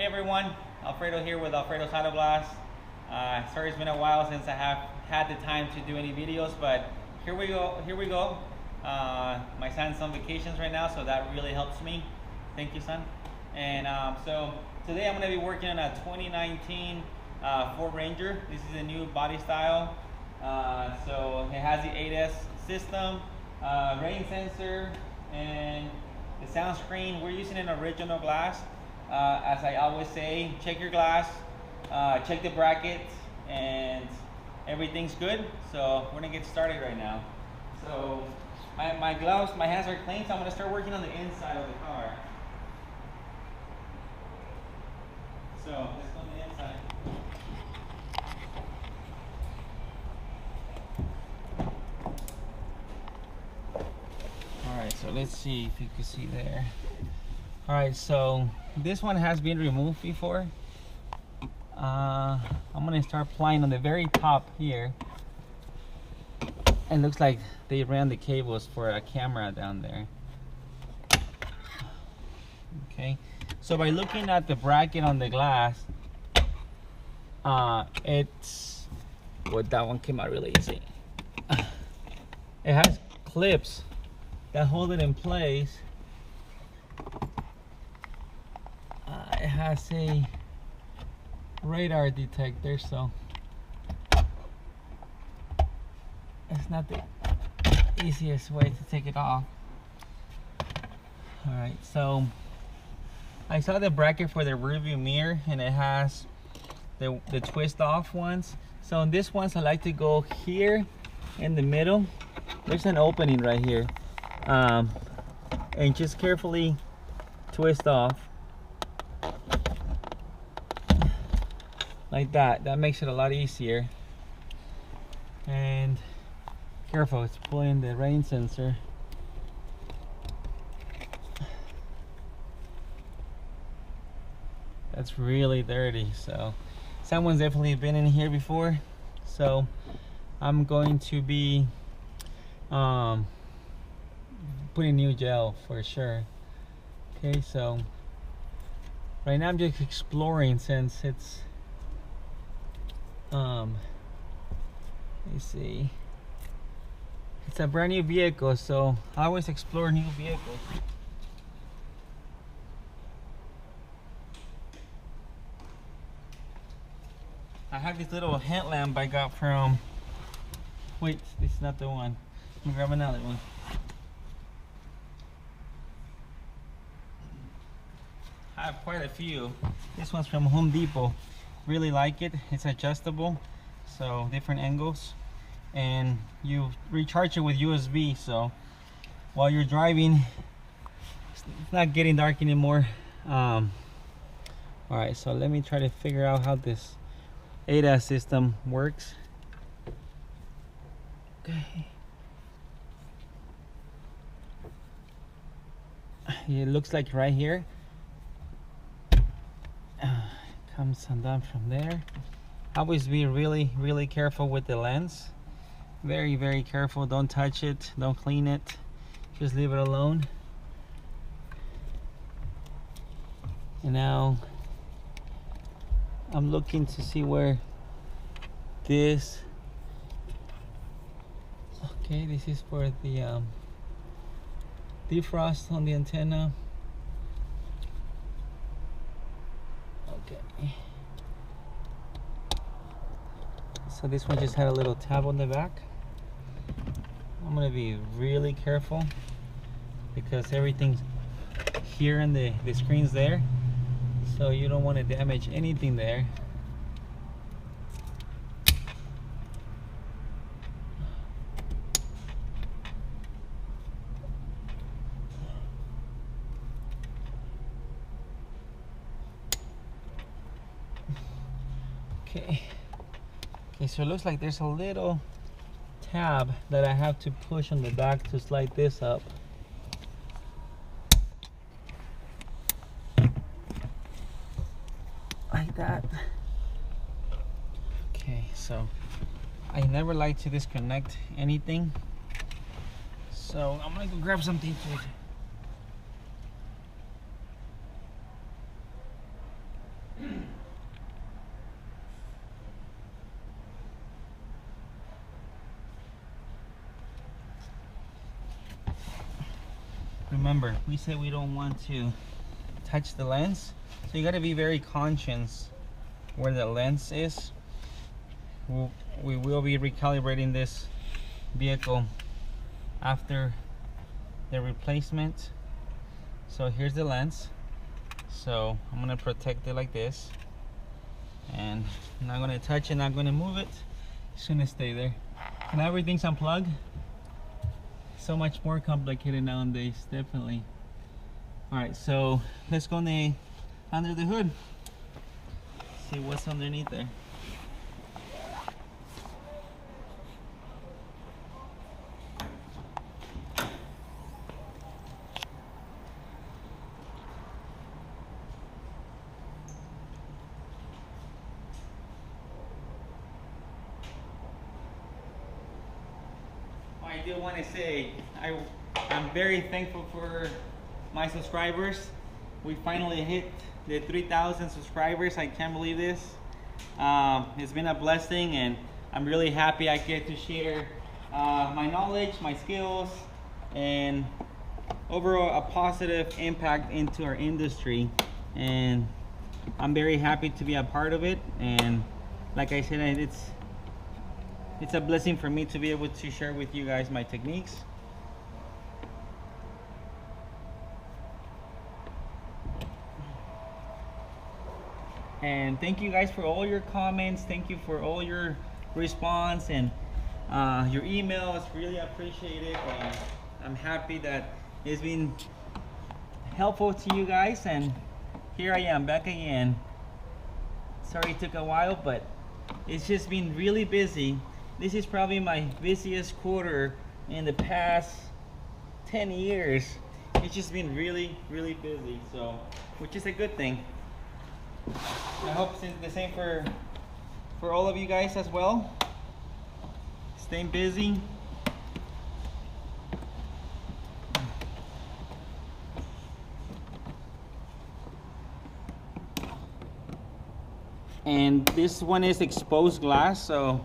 Hey everyone, Alfredo here with Alfredo's Auto Glass. Sorry it's been a while since I have had the time to do any videos, but here we go. My son's on vacations right now, so that really helps me. Thank you, son. And so today I'm going to be working on a 2019 Ford Ranger. This is a new body style. So it has the 8S system, rain sensor, and the sound screen. We're using an original glass. As I always say, check your glass, check the brackets, and everything's good. So we're gonna get started right now. So my gloves, my hands are clean, so I'm gonna start working on the inside of the car. So let's go on the inside. Alright, so let's see if you can see there. Alright, so this one has been removed before. I'm gonna start applying on the very top here. It looks like they ran the cables for a camera down there. Okay, so by looking at the bracket on the glass, it's that one came out really easy. It has clips that hold it in place. It has a radar detector, so it's not the easiest way to take it off. Alright, so I saw the bracket for the rearview mirror, and it has the twist off ones. So on this ones I like to go here in the middle. There's an opening right here, and just carefully twist off like that. That makes it a lot easier. And careful, it's pulling the rain sensor. That's really dirty, so someone's definitely been in here before. So I'm going to be putting new gel for sure. Okay, so right now I'm just exploring, since it's let me see, it's a brand new vehicle, so I always explore new vehicles. I have this little headlamp I got from, wait, this is not the one. Let me grab another one. I have quite a few. This one's from Home Depot. Really like it. It's adjustable, so different angles, and you recharge it with USB, so while you're driving it's not getting dark anymore. Alright, so let me try to figure out how this ADAS system works. Okay, it looks like right here comes undone from there. Always be really careful with the lens. Very careful. Don't touch it, don't clean it, just leave it alone. And now I'm looking to see where this, okay, this is for the defrost on the antenna. Okay, so this one just had a little tab on the back. I'm gonna be really careful because everything's here and the screen's there, so you don't want to damage anything there. Okay, so it looks like there's a little tab that I have to push on the back to slide this up. Like that. Okay, so I never like to disconnect anything, so I'm gonna go grab something to remember, we said we don't want to touch the lens, so you got to be very conscious where the lens is. We will be recalibrating this vehicle after the replacement. So here's the lens. So I'm gonna protect it like this, and I'm not gonna touch it, not gonna move it. It's gonna stay there. And everything's unplugged. So much more complicated nowadays, definitely. All right, so let's go under the hood. See what's underneath there. I do want to say I'm very thankful for my subscribers. We finally hit the 3,000 subscribers. I can't believe this. It's been a blessing, and I'm really happy I get to share my knowledge, my skills, and overall a positive impact into our industry. And I'm very happy to be a part of it. And like I said, it's a blessing for me to be able to share with you guys my techniques. And thank you guys for all your comments. Thank you for all your response and your emails. Really appreciate it. And I'm happy that it's been helpful to you guys. And here I am back again. Sorry it took a while, but it's just been really busy. This is probably my busiest quarter in the past 10 years. It's just been really, really busy, so, which is a good thing. I hope it's the same for all of you guys as well. Staying busy. And this one is exposed glass, so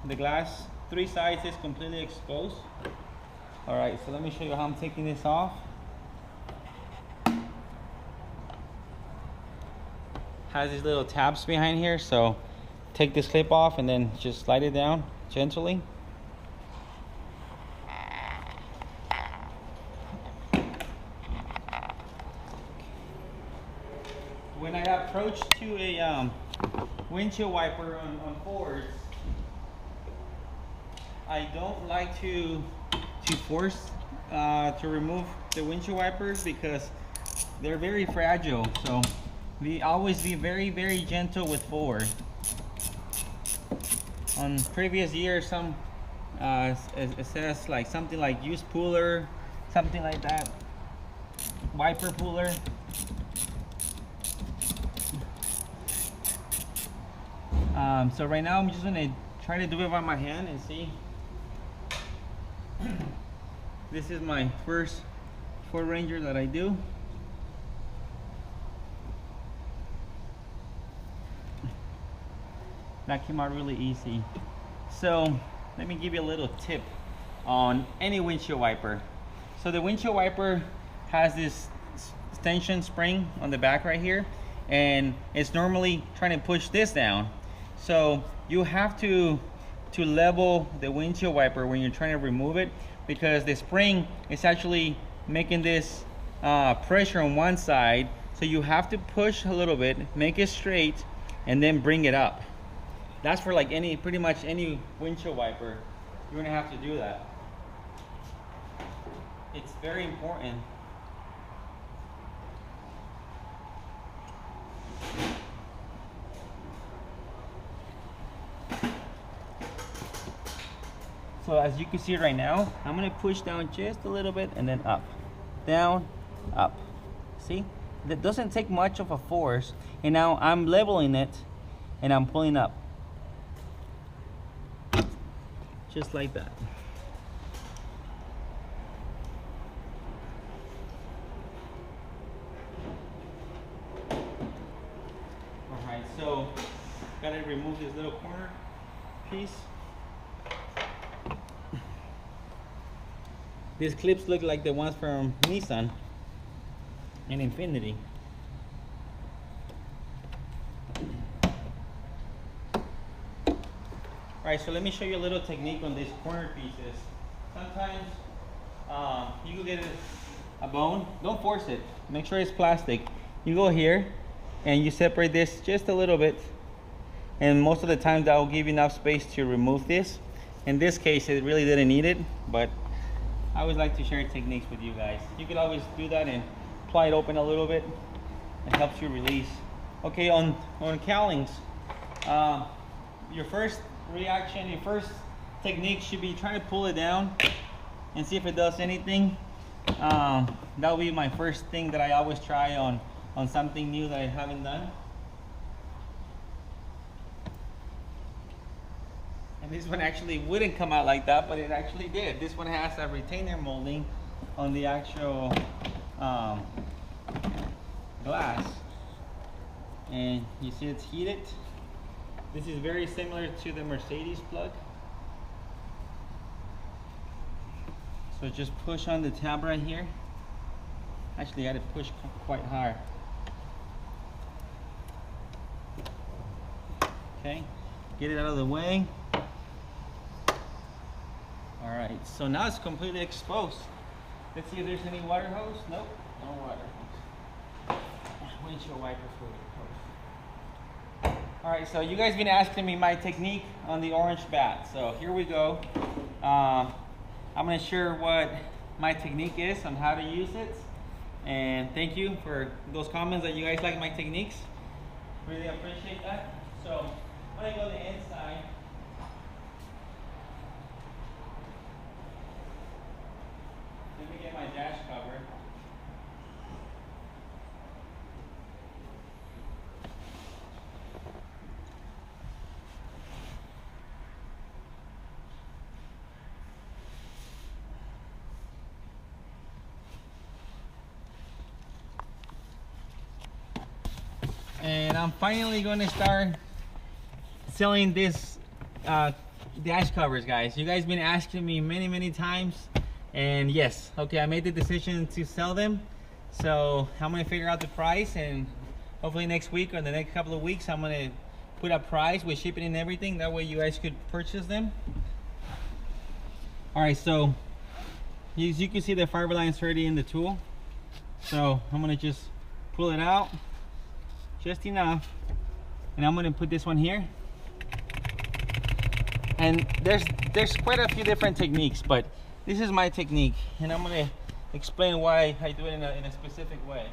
the glass, 3 sides is completely exposed. All right, so let me show you how I'm taking this off. Has these little tabs behind here, so take this clip off and then just slide it down gently. When I approach to a windshield wiper on Fords, I don't like to force to remove the windshield wipers because they're very fragile. So we always be very, very gentle with Ford. On previous years, some it says like something like use puller, something like that, wiper puller. So right now I'm just gonna try to do it by my hand and see. This is my first Ford Ranger that I do. That came out really easy. So let me give you a little tip on any windshield wiper. So the windshield wiper has this tension spring on the back right here, and it's normally trying to push this down. So you have to level the windshield wiper when you're trying to remove it, because the spring is actually making this pressure on one side. So you have to push a little bit, make it straight, and then bring it up. That's for like pretty much any windshield wiper. You're gonna have to do that. It's very important. So as you can see right now, I'm gonna push down just a little bit and then up, down, up. See? That doesn't take much of a force. And now I'm leveling it and I'm pulling up. Just like that. Alright, so gotta remove this little corner piece. These clips look like the ones from Nissan and Infinity. Alright, so let me show you a little technique on these corner pieces. Sometimes you can get a bone, don't force it, make sure it's plastic. You go here and you separate this just a little bit, and most of the time that will give you enough space to remove this. In this case it really didn't need it, but I always like to share techniques with you guys. You could always do that and pry it open a little bit. It helps you release. Okay, on cowlings, your first reaction, your first technique should be trying to pull it down and see if it does anything. That'll be my first thing that I always try on something new that I haven't done. And this one actually wouldn't come out like that, but it actually did. This one has a retainer molding on the actual glass, and you see it's heated. This is very similar to the Mercedes plug. So just push on the tab right here. Actually, I had to push quite hard. Okay, get it out of the way. All right, so now it's completely exposed. Let's see if there's any water hose. Nope, no water hose. Windshield wiper fluid hose. All right, so you guys been asking me my technique on the orange bat. So here we go. I'm gonna share what my technique is on how to use it. And thank you for those comments that you guys like my techniques. Really appreciate that. So I'm gonna go to the inside. Let me get my dash cover. And I'm finally going to start selling this dash covers, guys. You guys been asking me many times, and yes, okay, I made the decision to sell them. So I'm gonna figure out the price, and hopefully next week or the next couple of weeks I'm gonna put a price with shipping and everything. That way you guys could purchase them. All right, so as you can see, the fiber line is already in the tool. So I'm gonna just pull it out just enough, and I'm gonna put this one here. And there's quite a few different techniques, but this is my technique, and I'm gonna explain why I do it in a specific way.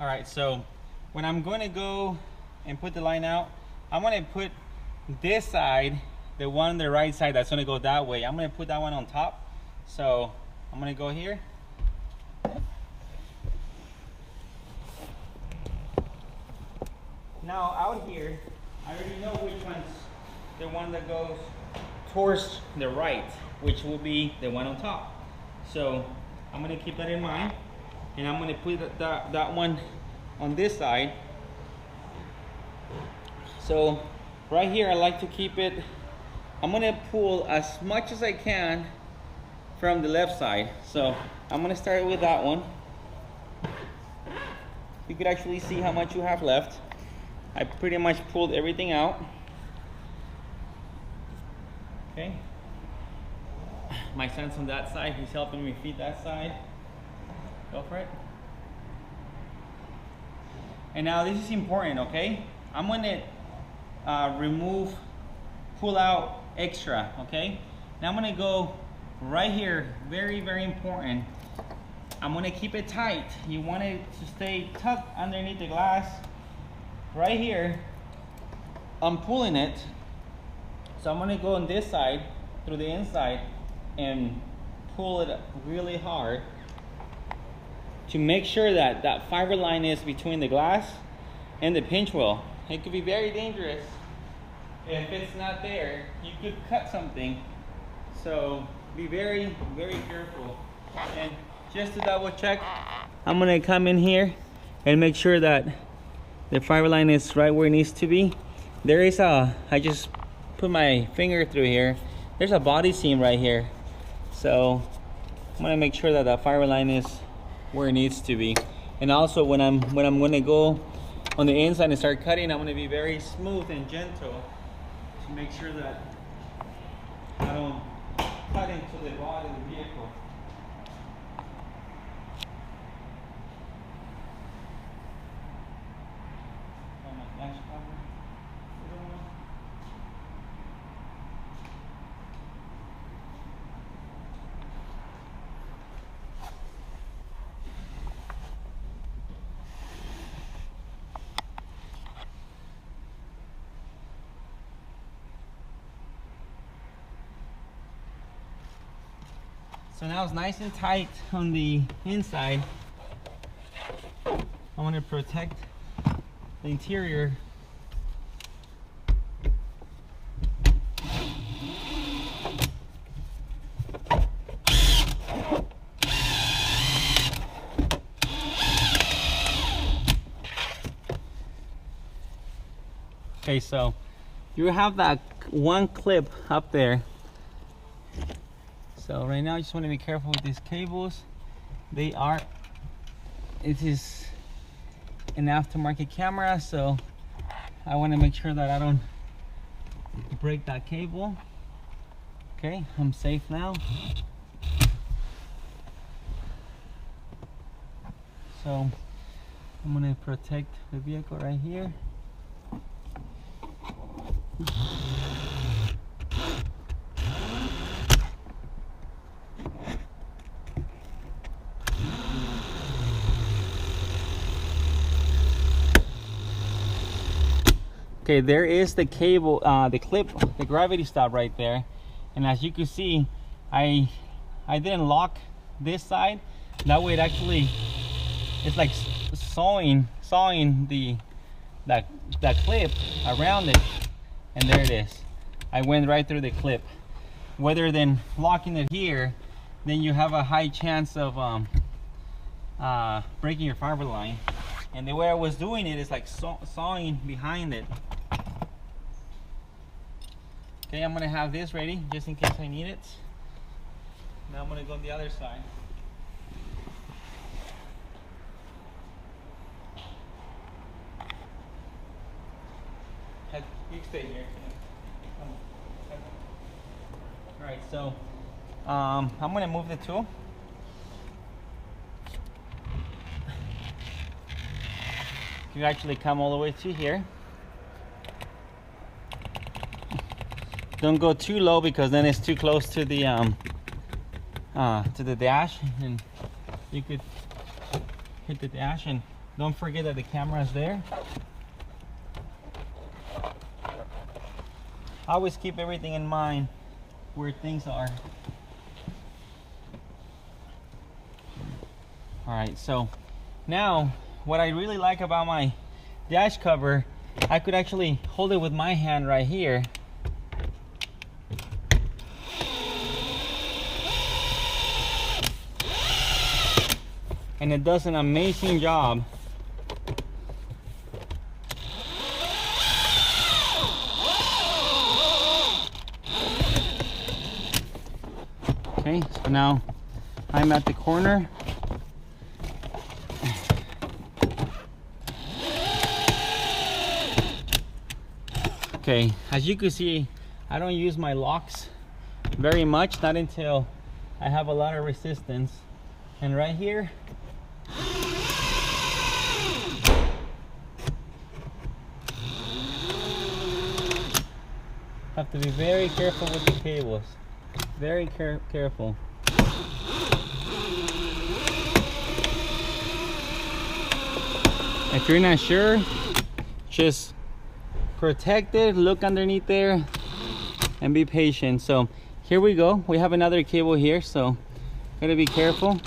All right, so when I'm going to go and put the line out, I'm going to put this side, the one on the right side that's going to go that way, I'm going to put that one on top. So I'm going to go here. Now out here, I already know which one's the one that goes towards the right, which will be the one on top. So I'm going to keep that in mind. And I'm going to put that one on this side. So right here, I like to keep it, I'm going to pull as much as I can from the left side. So I'm going to start with that one. You could actually see how much you have left. I pretty much pulled everything out. Okay. My son's on that side, he's helping me feed that side. Go for it. And now this is important, okay? I'm gonna pull out extra, okay? Now I'm gonna go right here, very important. I'm gonna keep it tight. You want it to stay tucked underneath the glass. Right here, I'm pulling it. So I'm gonna go on this side, through the inside, and pull it really hard, to make sure that that fiber line is between the glass and the pinch wheel. It could be very dangerous if it's not there, you could cut something. So be very, very careful. And just to double check, I'm gonna come in here and make sure that the fiber line is right where it needs to be. There is a, I just put my finger through here. There's a body seam right here. So I'm gonna make sure that the fiber line is where it needs to be. And also when I'm gonna go on the inside and start cutting, I'm gonna be very smooth and gentle to make sure that I don't cut into the body of the vehicle. On my dash cover. So now it's nice and tight on the inside. I want to protect the interior. Okay, so you have that one clip up there. So right now I just want to be careful with these cables. It is an aftermarket camera, so I want to make sure that I don't break that cable. Okay, I'm safe now. So I'm going to protect the vehicle right here. Okay, there is the cable, the clip, the gravity stop right there. And as you can see, I didn't lock this side. That way it actually, it's like sawing that clip around it. And there it is. I went right through the clip. Rather than locking it here, then you have a high chance of breaking your fiber line. And the way I was doing it is like sawing behind it. Okay, I'm gonna have this ready just in case I need it. Now I'm gonna go on the other side. You stay here. All right, so I'm gonna move the tool. You actually come all the way to here. Don't go too low because then it's too close to the dash, and you could hit the dash. And don't forget that the camera is there. Always keep everything in mind where things are. All right, so now what I really like about my dash cover, I could actually hold it with my hand right here. And it does an amazing job. Okay, so now I'm at the corner. Okay, as you can see, I don't use my locks very much, not until I have a lot of resistance. And right here, have to be very careful with the cables. Very careful. If you're not sure, just protect it, look underneath there, and be patient. So here we go. We have another cable here, so gotta be careful.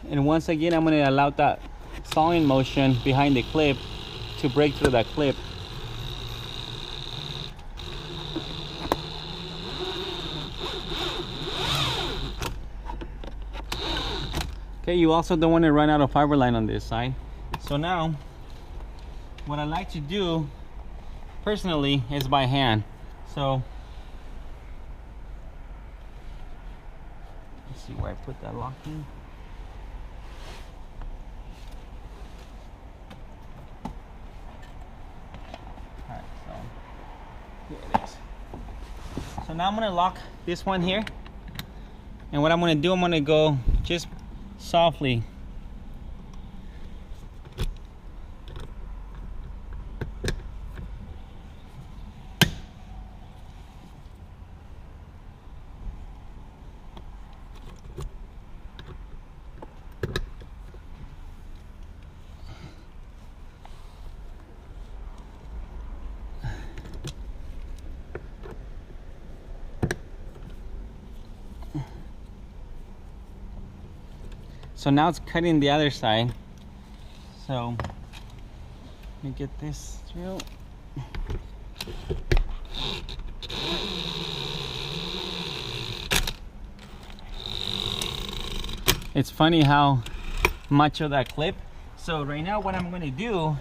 And once again, I'm gonna allow that sawing motion behind the clip to break through that clip. Okay, you also don't want to run out of fiber line on this side. So now, what I like to do personally is by hand. So let's see where I put that locking. Alright, so here it is. So now I'm gonna lock this one here. And what I'm gonna do, I'm gonna go just softly. So now it's cutting the other side. So let me get this through. It's funny how much of that clip. So right now what I'm going to do,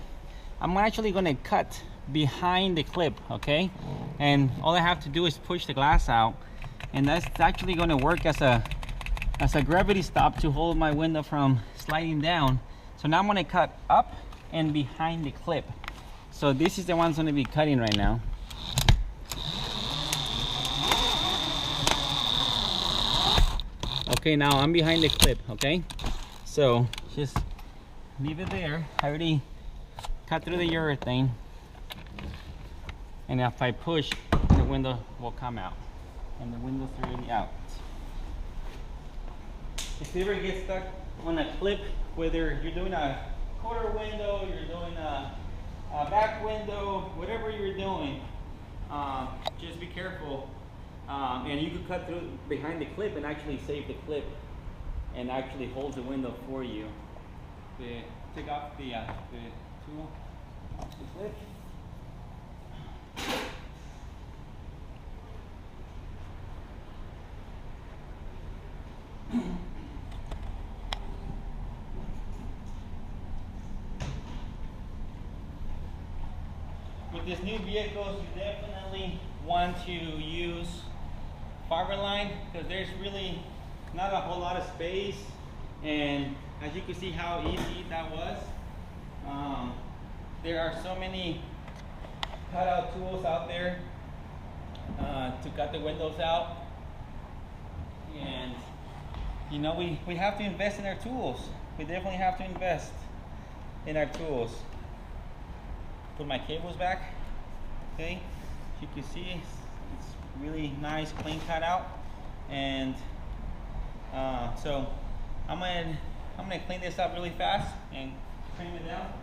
I'm actually going to cut behind the clip, okay? And all I have to do is push the glass out, and that's actually going to work as a gravity stop to hold my window from sliding down. So now I'm going to cut up and behind the clip. So this is the one I'm going to be cutting right now. Okay, now I'm behind the clip, okay? So just leave it there. I already cut through the urethane. And if I push, the window will come out. And the window's already out. If you ever get stuck on a clip, whether you're doing a quarter window, you're doing a back window, whatever you're doing, just be careful. And you could cut through behind the clip and actually save the clip and actually hold the window for you. Take off the tool off the clip. With these new vehicles, you definitely want to use fiber line because there's really not a whole lot of space, and as you can see how easy that was. There are so many cutout tools out there to cut the windows out, and you know we have to invest in our tools. We definitely have to invest in our tools. Put my cables back. Okay, as you can see, it's really nice, clean cut out, and so I'm gonna clean this up really fast and trim it down.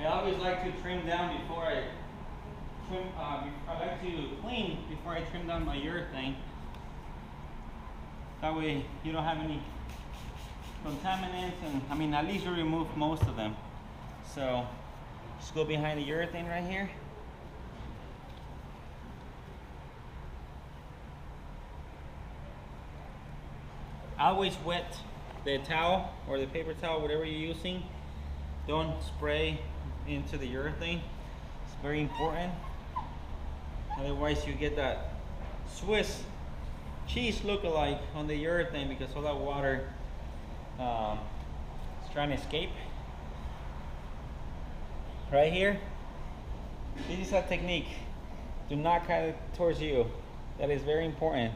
I always like to trim down before I trim. I like to clean before I trim down my urethane. That way you don't have any contaminants, and I mean at least you remove most of them. So just go behind the urethane right here. Always wet the towel or the paper towel, whatever you're using. Don't spray into the urethane. It's very important. Otherwise you get that Swiss cheese look-alike on the urethane because all that water is trying to escape. Right here, this is a technique. Do not cut it towards you. That is very important.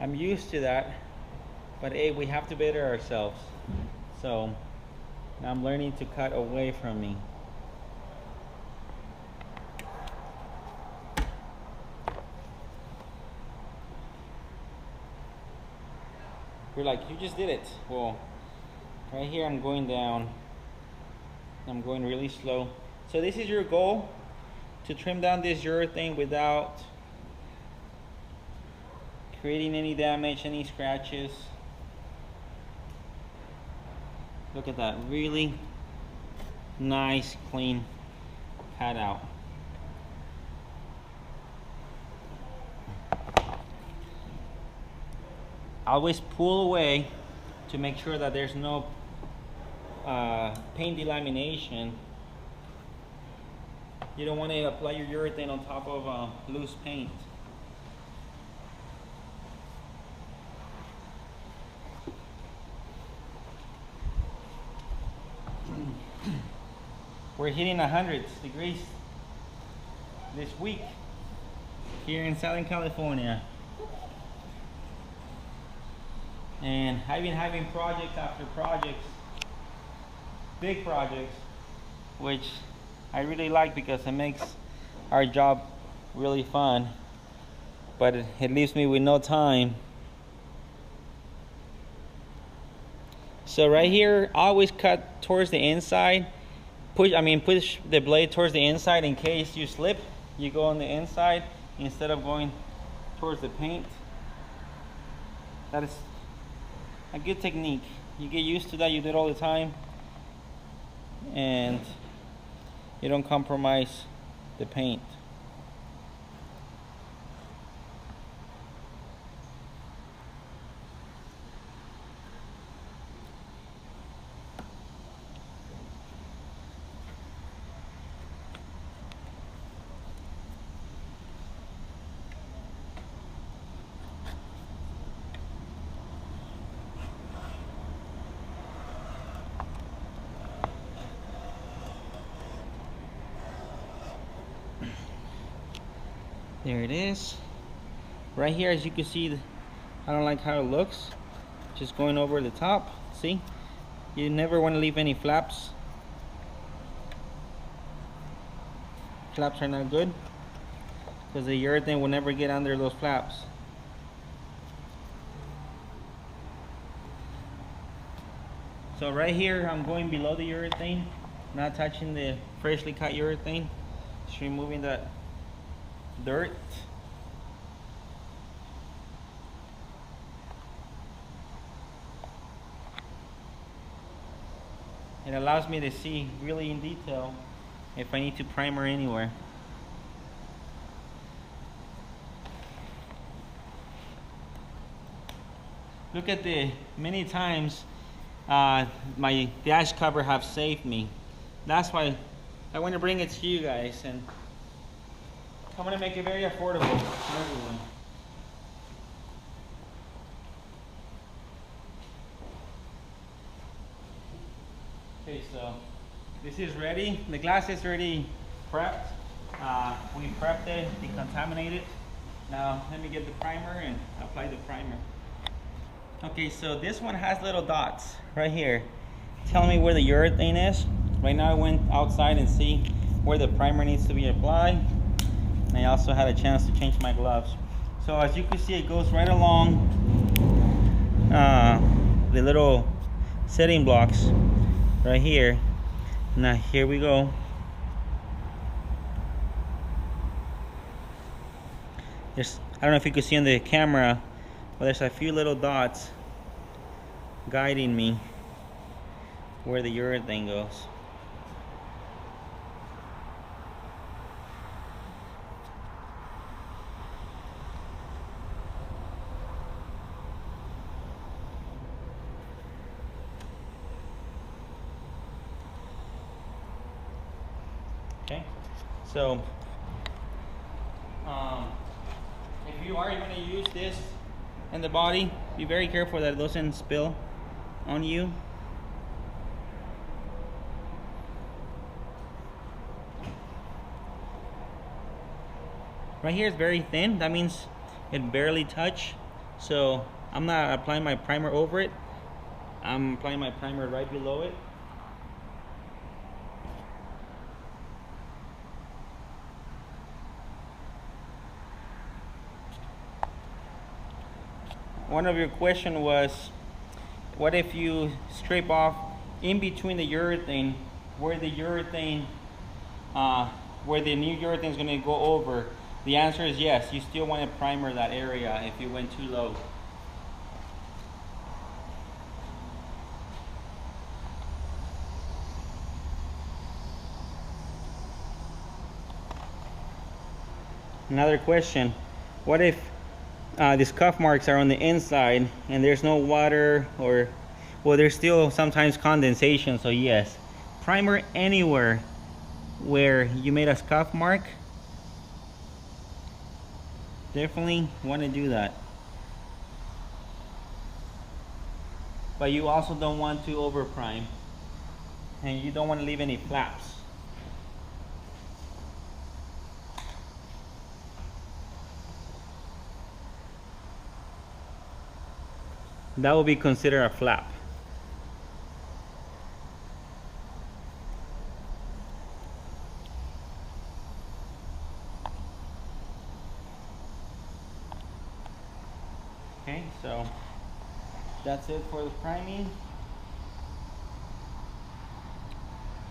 I'm used to that, but hey, we have to better ourselves. So now I'm learning to cut away from me. You're like, you just did it. Well, right here I'm going down. I'm going really slow. So this is your goal, to trim down this urethane without creating any damage, any scratches. Look at that, really nice, clean cutout. Always pull away to make sure that there's no paint delamination. You don't want to apply your urethane on top of loose paint. We're hitting 100 degrees this week here in Southern California. And I've been having projects after projects, big projects, which I really like because it makes our job really fun, but it leaves me with no time. So right here, always cut towards the inside. Push the blade towards the inside in case you slip. You go on the inside instead of going towards the paint. That is a good technique. You get used to that, you do it all the time, and you don't compromise the paint. There it is. Right here, as you can see, I don't like how it looks. Just going over the top. See? You never want to leave any flaps. Flaps are not good because the urethane will never get under those flaps. So right here, I'm going below the urethane, not touching the freshly cut urethane. Just removing that dirt. It allows me to see really in detail if I need to primer anywhere. Look at the many times my dash cover have saved me. That's why I want to bring it to you guys, and I want to make it very affordable for everyone. Okay, so this is ready. The glass is already prepped. We prepped it, decontaminated it. Now let me get the primer and apply the primer. Okay, so this one has little dots right here telling me where the urethane is. Right now I went outside and see where the primer needs to be applied. And I also had a chance to change my gloves. So as you can see, it goes right along the little setting blocks right here. Now here we go. I don't know if you can see on the camera, but there's a few little dots guiding me where the urethane goes. Okay, so if you are going to use this in the body, be very careful that it doesn't spill on you. Right here is very thin. That means it barely touched. So I'm not applying my primer over it. I'm applying my primer right below it. One of your question was what if you scrape off in between the urethane, where the urethane, where the new urethane is going to go over? The answer is yes. You still want to primer that area if you went too low. Another question, what if these cuff marks are on the inside and there's no water, or, well, there's still sometimes condensation, so yes, primer anywhere where you made a cuff mark. Definitely want to do that. But you also don't want to over prime, and you don't want to leave any flaps. That will be considered a flap. Okay, so that's it for the priming.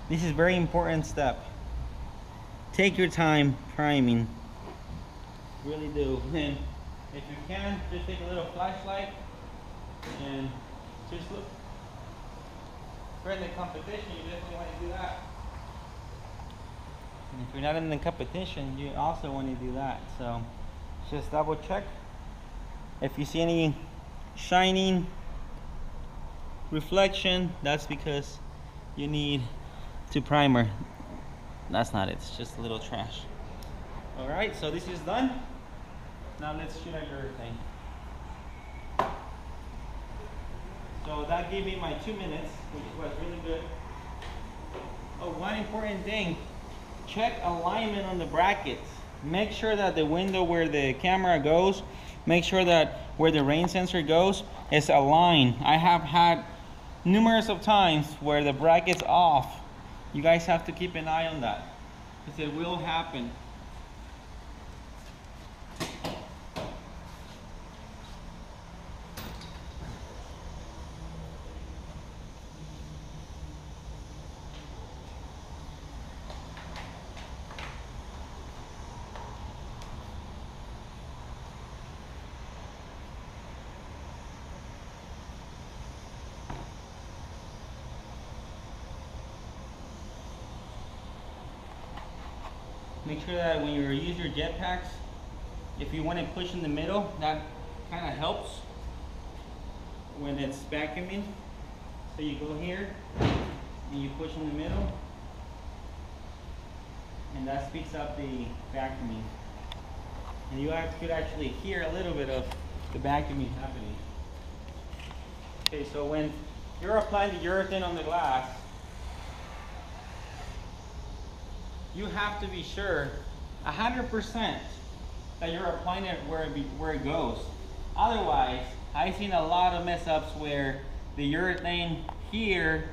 This is a very important step. Take your time priming. Really do. And if you can, just take a little flashlight and just look. If you're in the competition, you definitely want to do that. And if you're not in the competition, you also want to do that. So just double check. If you see any shining reflection, that's because you need to primer. That's not it, it's just a little trash. Alright, so this is done. Now let's shoot our urethane. So that gave me my 2 minutes, which was really good. Oh, one important thing, check alignment on the brackets. Make sure that the window where the camera goes, make sure that where the rain sensor goes is aligned. I have had numerous of times where the bracket's off. You guys have to keep an eye on that, because it will happen. Make sure that when you use your jetpacks, if you want to push in the middle, that kind of helps when it's vacuuming. So you go here and you push in the middle, and that speeds up the vacuuming. And you could actually hear a little bit of the vacuuming happening. Okay, so when you're applying the urethane on the glass, you have to be sure 100% that you're applying it where it goes. Otherwise, I've seen a lot of mess ups where the urethane here,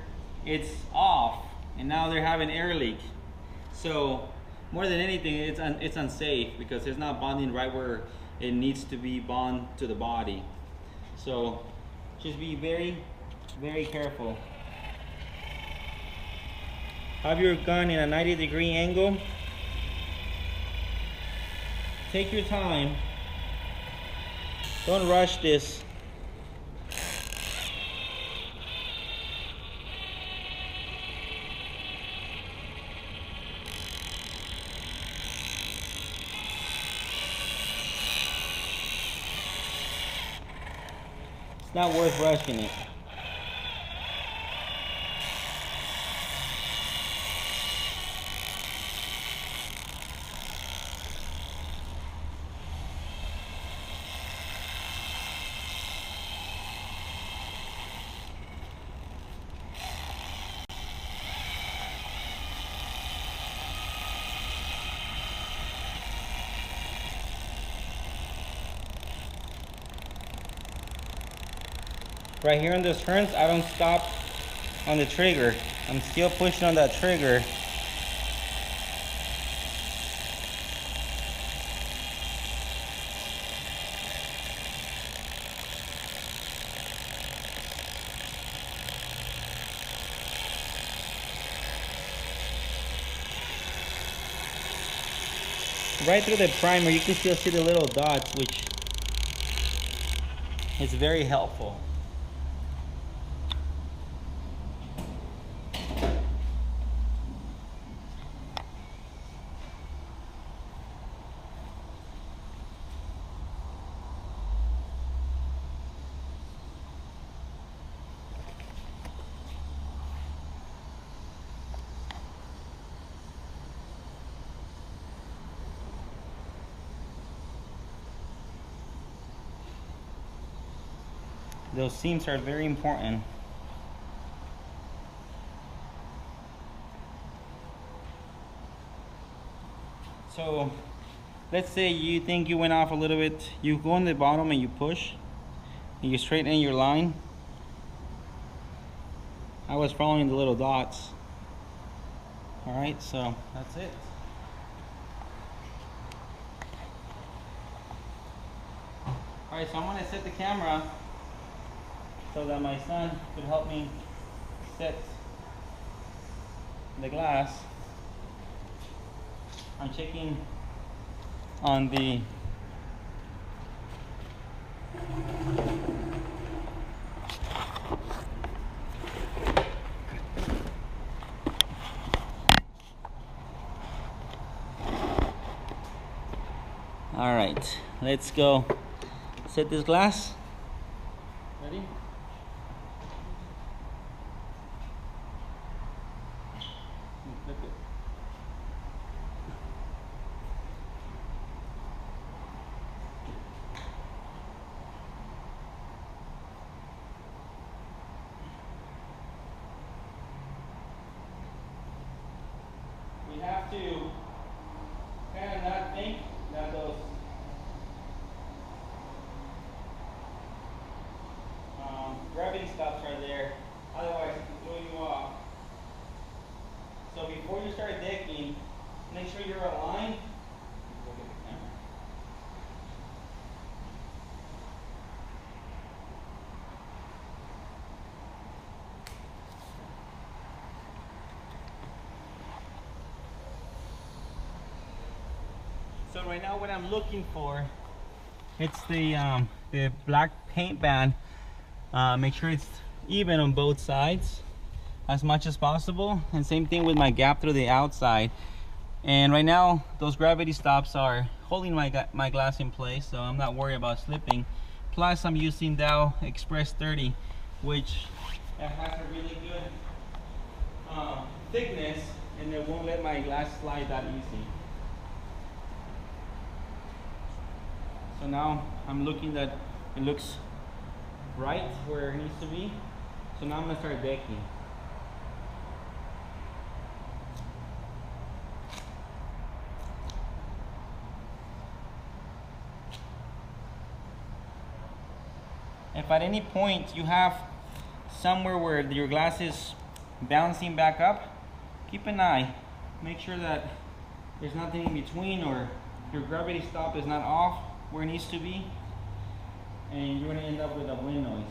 it's off, and now they're having air leak. So more than anything, it's unsafe because it's not bonding right where it needs to be bond to the body. So just be very, very careful. Have your gun in a 90-degree angle. Take your time. Don't rush this. It's not worth rushing it. Right here on this turns, I don't stop on the trigger. I'm still pushing on that trigger. right through the primer, you can still see the little dots, which is very helpful. Those seams are very important. So let's say you think you went off a little bit, you go on the bottom and you push and you straighten your line. I was following the little dots. All right, so that's it. All right, so I'm gonna set the camera so that my son could help me set the glass. I'm checking on the all right, let's go set this glass. Ready? Flip it. We have to kind of not think that those gravity stops are there, otherwise it can throw you off. So before you start decking, make sure you're aligned. Look at the camera. So right now what I'm looking for, it's the black paint band. Make sure it's even on both sides as much as possible, and same thing with my gap through the outside. And right now those gravity stops are holding my glass in place, so I'm not worried about slipping. Plus I'm using Dow Express 30, which has a really good thickness, and it won't let my glass slide that easy. So now I'm looking that it looks right where it needs to be. So now I'm gonna start decking. If at any point you have somewhere where your glass is bouncing back up, keep an eye. Make sure that there's nothing in between, or your gravity stop is not off where it needs to be, and you're going to end up with a wind noise.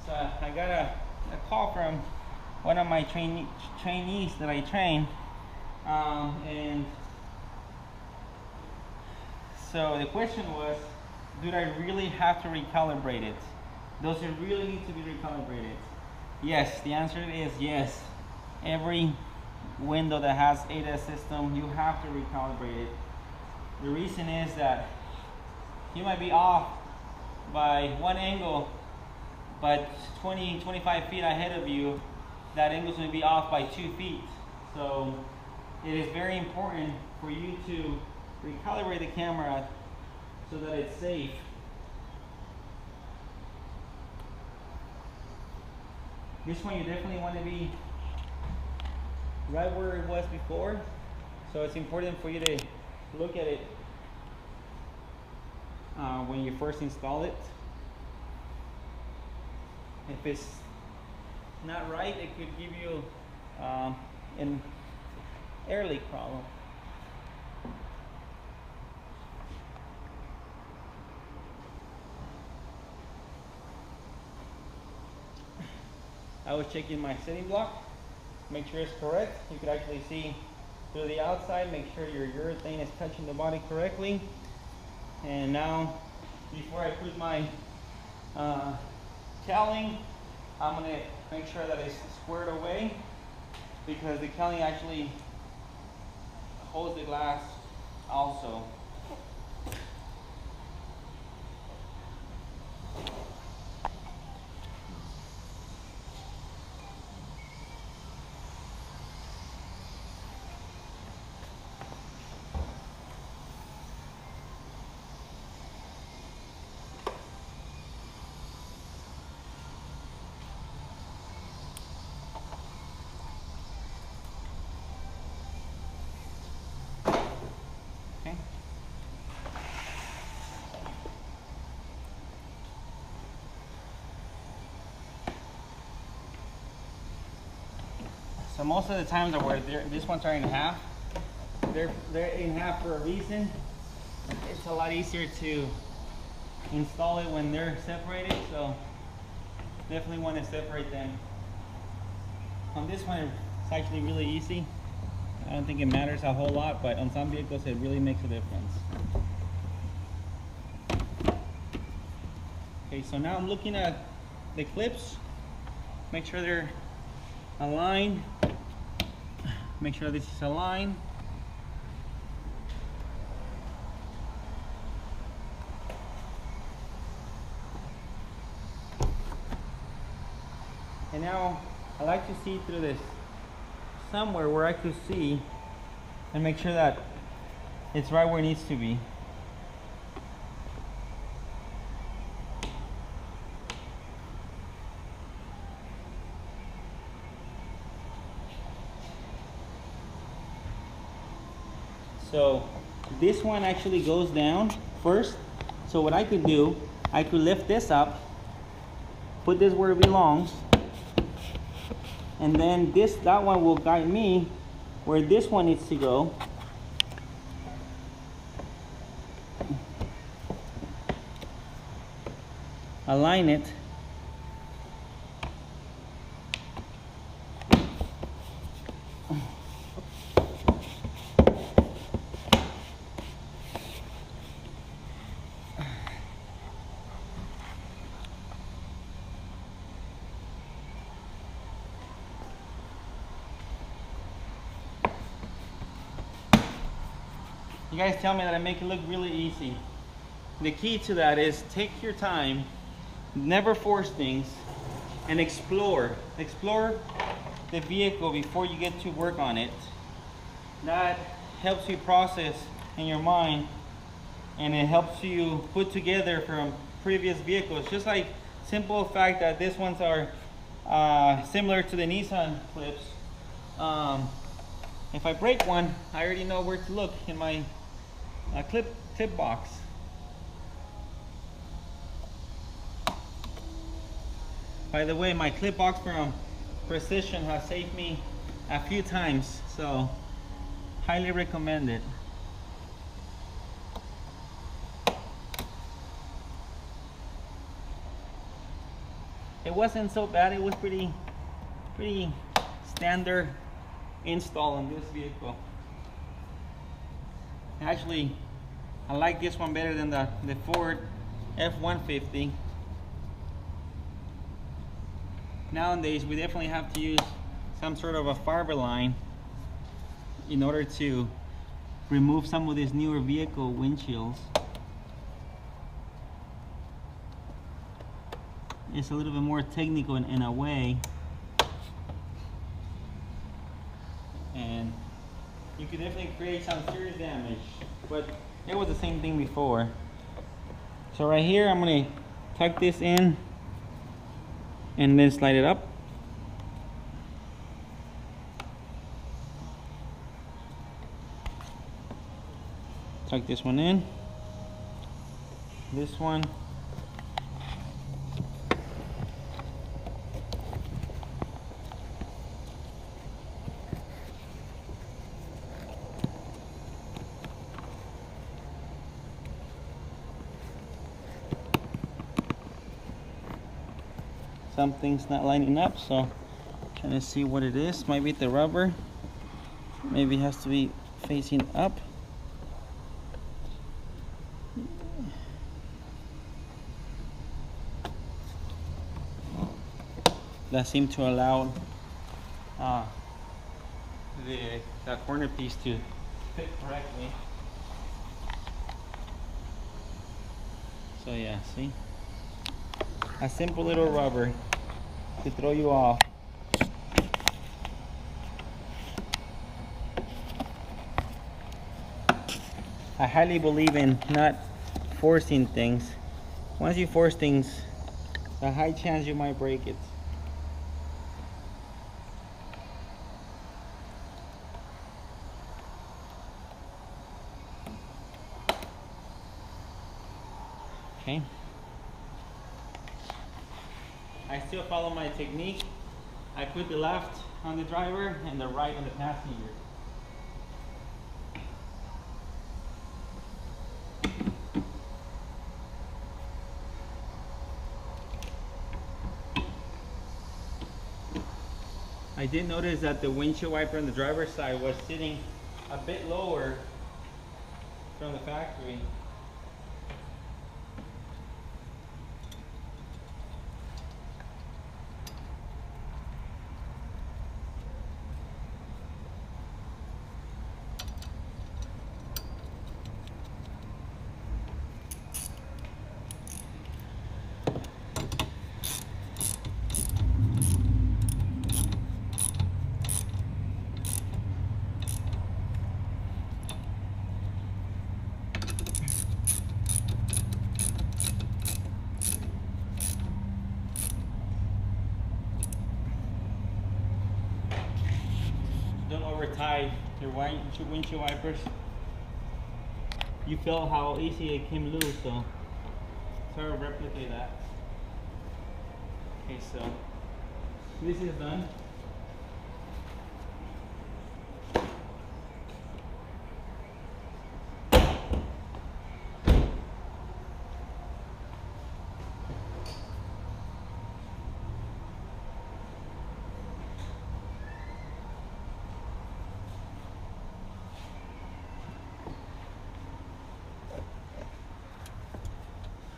So I got a call from one of my trainees that I train, and so the question was, do I really have to recalibrate it? Does it really need to be recalibrated? Yes, the answer is yes. Every window that has ADAS system, you have to recalibrate it. The reason is that you might be off by one angle, but 20-25 feet ahead of you, that angle is going to be off by 2 feet. So it is very important for you to recalibrate the camera so that it's safe. This one you definitely want to be right where it was before, so it's important for you to look at it when you first install it. If it's not right, it could give you an air leak problem. I was checking my setting block, make sure it's correct. You could actually see through the outside, make sure your urethane is touching the body correctly. And now, before I put my cowling, I'm gonna make sure that it's squared away, because the cowling actually holds the glass also. So most of the times that where these ones are in half, they're in half for a reason. It's a lot easier to install it when they're separated, so definitely want to separate them. On this one, it's actually really easy. I don't think it matters a whole lot, but on some vehicles it really makes a difference. Okay, so now I'm looking at the clips. Make sure they're aligned. Make sure this is aligned. And now I like to see through this somewhere where I could see and make sure that it's right where it needs to be. So this one actually goes down first. So what I could do, I could lift this up, put this where it belongs, and then that one will guide me where this one needs to go. Align it. You guys tell me that I make it look really easy. The key to that is take your time, never force things, and explore. Explore the vehicle before you get to work on it. That helps you process in your mind, and it helps you put together from previous vehicles. Just like simple fact that these ones are similar to the Nissan clips. If I break one, I already know where to look in my clip box. By the way, my clip box from Precision has saved me a few times, so highly recommend it. It wasn't so bad. It was pretty standard install on this vehicle. Actually, I like this one better than the Ford F-150. Nowadays, we definitely have to use some sort of a fiber line in order to remove some of these newer vehicle windshields. It's a little bit more technical in a way, and you could definitely create some serious damage, but it was the same thing before. So right here, I'm going to tuck this in and then slide it up. Tuck this one in. This one. something's not lining up, so trying to see what it is. Might be the rubber, maybe it has to be facing up. That seemed to allow that corner piece to fit correctly. So yeah, see? A simple little rubber to throw you off. I highly believe in not forcing things. Once you force things, a high chance you might break it. Okay. I still follow my technique. I put the left on the driver and the right on the passenger. I did notice that the windshield wiper on the driver's side was sitting a bit lower from the factory. Don't over tie your windshield wipers. You feel how easy it came loose, so try to replicate that. Okay, so this is done.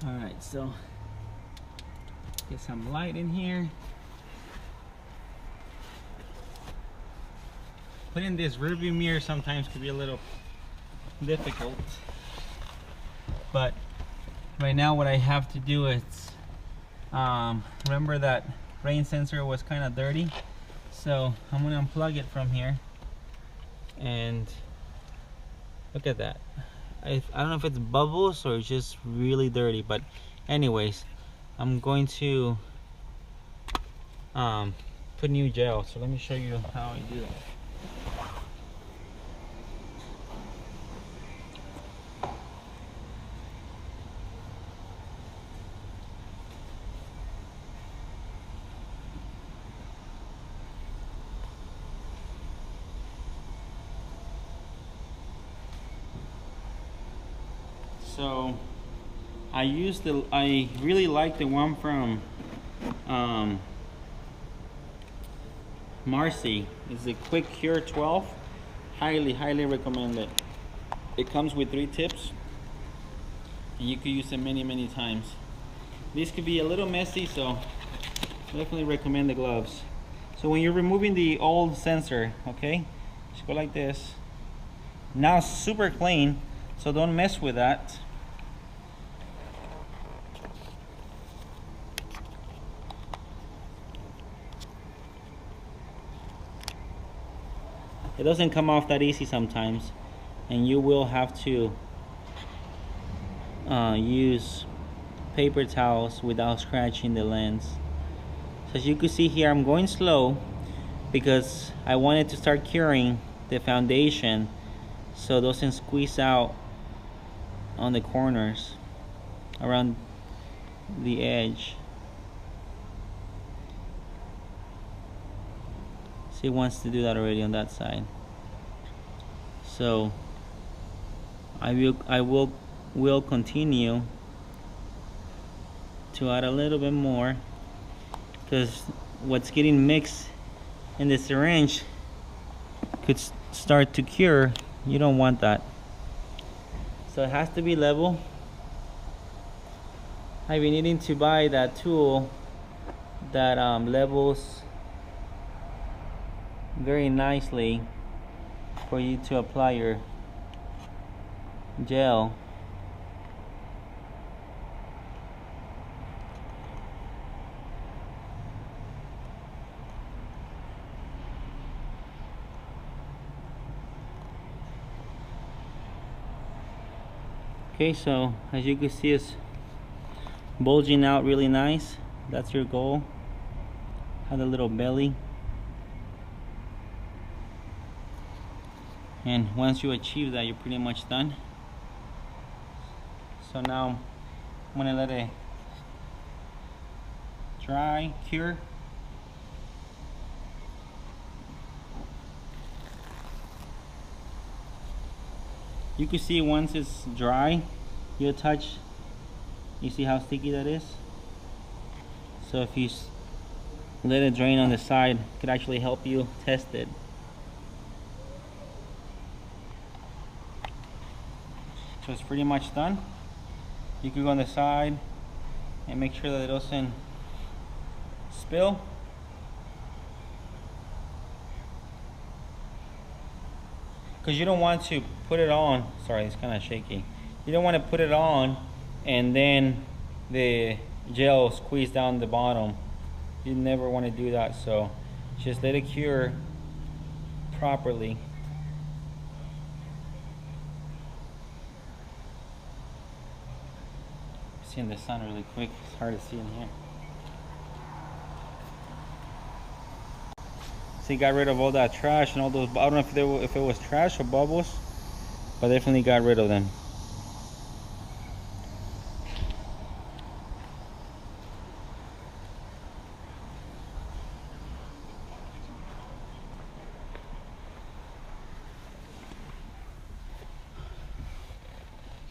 Alright, so get some light in here. Putting this rearview mirror sometimes could be a little difficult, but right now what I have to do is remember that rain sensor was kind of dirty, so I'm going to unplug it from here, and look at that. I don't know if it's bubbles or it's just really dirty, but anyways, I'm going to put new gel. So let me show you how I do that. So I really like the one from Marcy. It's the Quick Cure 12. Highly recommend it. It comes with 3 tips and you could use it many times. This could be a little messy, so definitely recommend the gloves. So when you're removing the old sensor, okay, just go like this. Now it's super clean, so don't mess with that. It doesn't come off that easy sometimes, and you will have to use paper towels without scratching the lens. So as you can see here, I'm going slow because I wanted to start curing the foundation so it doesn't squeeze out on the corners around the edge. See, it wants to do that already on that side. So I will continue to add a little bit more because what's getting mixed in the syringe could start to cure. You don't want that. So it has to be level. I've been needing to buy that tool that levels very nicely for you to apply your gel. Okay, so as you can see, it's bulging out really nice. That's your goal. Have a little belly. And once you achieve that, you're pretty much done. So now I'm gonna let it dry, cure. You can see once it's dry, you'll touch, you see how sticky that is? So if you let it drain on the side, it could actually help you test it. So it's pretty much done. You can go on the side and make sure that it doesn't spill. Because you don't want to put it on, sorry, it's kind of shaky. You don't want to put it on and then the gel squeeze down the bottom. You never want to do that, so just let it cure properly. See in the sun really quick, it's hard to see in here. So you got rid of all that trash and all those, I don't know if it was trash or bubbles, but definitely got rid of them.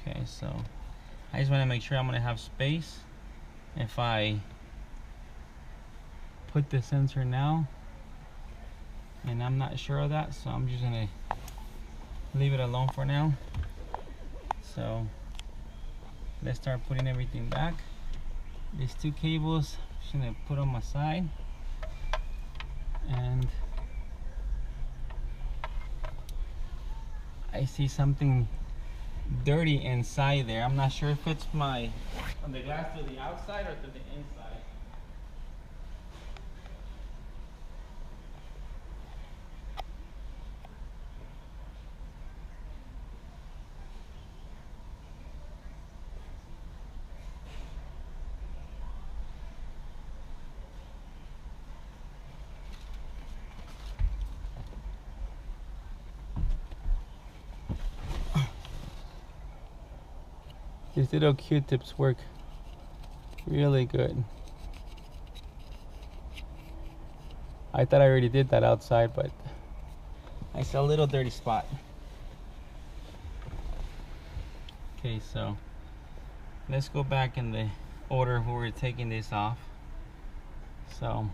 Okay, so I just want to make sure I'm going to have space if I put the sensor now, and I'm not sure of that, so I'm just going to leave it alone for now. So let's start putting everything back. These two cables, I'm just going to put them aside, and I see something dirty inside there. I'm not sure if it's on the glass to the outside or to the inside. These little Q-tips work really good. I thought I already did that outside, but I saw a little dirty spot. Okay, so let's go back in the order where we're taking this off. So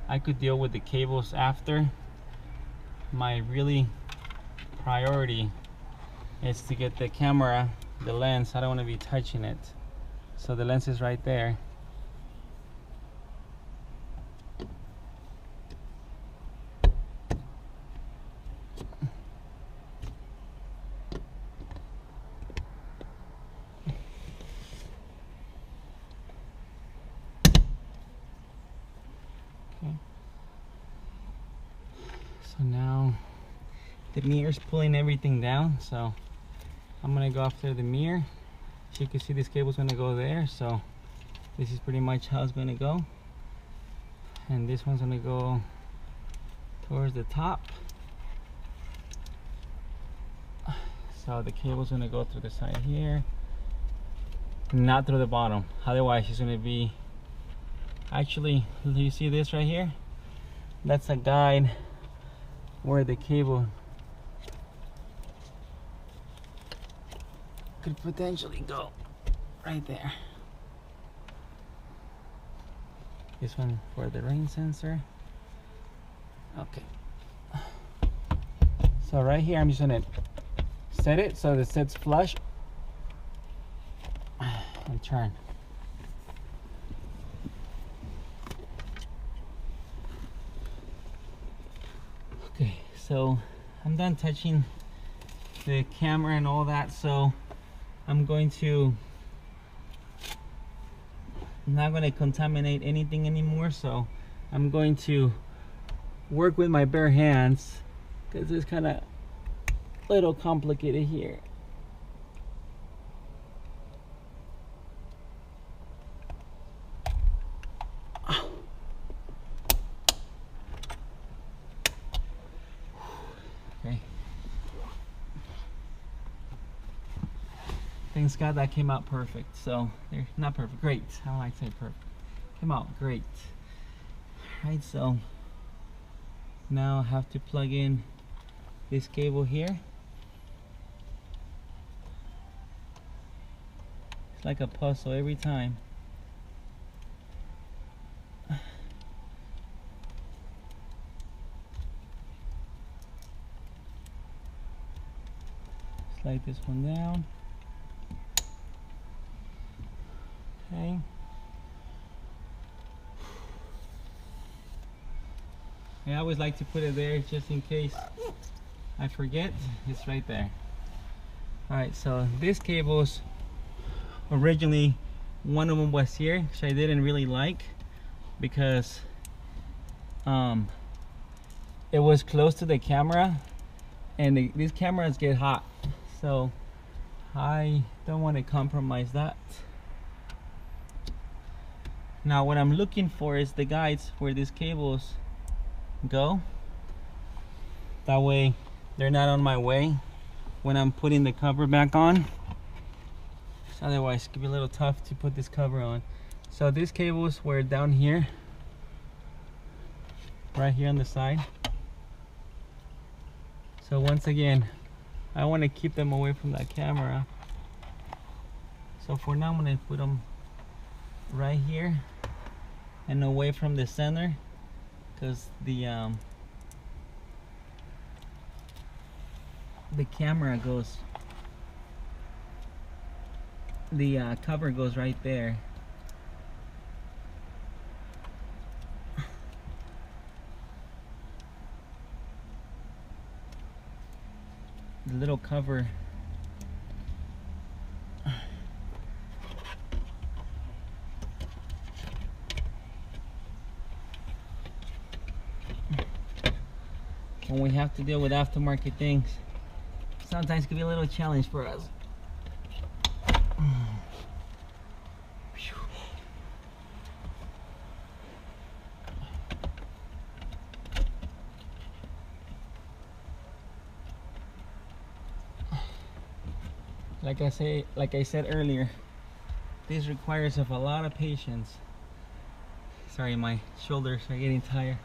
I could deal with the cables after. My really priority is to get the camera, the lens. I don't want to be touching it, so the lens is right there. Okay. So now the mirror's pulling everything down, so I'm gonna go after the mirror. As you can see, this cable's gonna go there, so this is pretty much how it's gonna go. And this one's gonna go towards the top. So the cable's gonna go through the side here, not through the bottom. Otherwise, it's gonna be, actually, you see this right here? That's a guide where the cable could potentially go right there. This one for the rain sensor. Okay. So right here, I'm just gonna set it so it sits flush and turn. Okay, so I'm done touching the camera and all that, so I'm not going to contaminate anything anymore, so I'm going to work with my bare hands because it's kind of a little complicated here. Okay. Thanks God that came out perfect. So, they're not perfect, great. I don't like to say perfect. Came out great. Alright, so now I have to plug in this cable here. It's like a puzzle every time. Slide this one down. Okay. I always like to put it there just in case I forget. It's right there. Alright, so these cables, originally one of them was here, which I didn't really like because it was close to the camera, and these cameras get hot, so I don't want to compromise that. Now what I'm looking for is the guides where these cables go. That way they're not on my way when I'm putting the cover back on. Otherwise it could be a little tough to put this cover on. So these cables were down here, right here on the side. So once again, I want to keep them away from that camera. So for now I'm going to put them right here and away from the center, because the camera goes, the cover goes right there. The little cover when we have to deal with aftermarket things, sometimes it can be a little challenge for us. Like I said earlier, this requires of a lot of patience. Sorry, my shoulders are getting tired.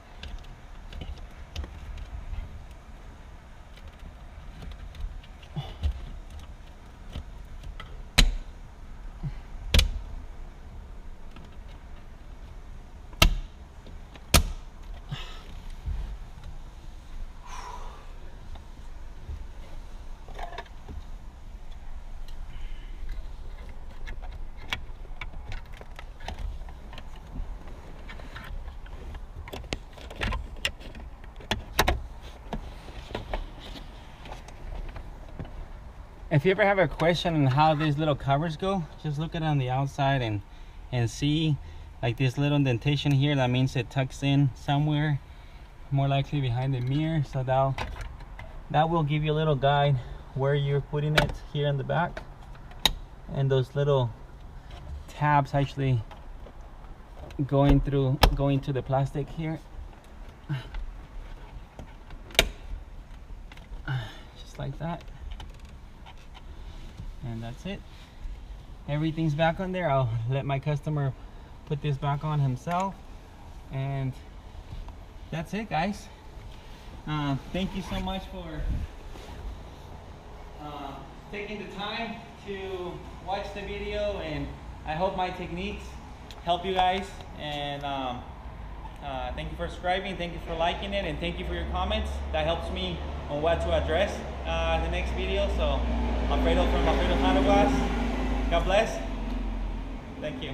If you ever have a question on how these little covers go, just look at it on the outside and see like this little indentation here. That means it tucks in somewhere, more likely behind the mirror. So that will give you a little guide where you're putting it here in the back. And those little tabs actually going to the plastic here. Just like that. And that's it. Everything's back on there. I'll let my customer put this back on himself, and that's it, guys. Thank you so much for taking the time to watch the video, and I hope my techniques help you guys. And thank you for subscribing, thank you for liking it, and thank you for your comments. That helps me on what to address the next video. So Alfredo from Alfredo's Auto Glass. God bless. Thank you.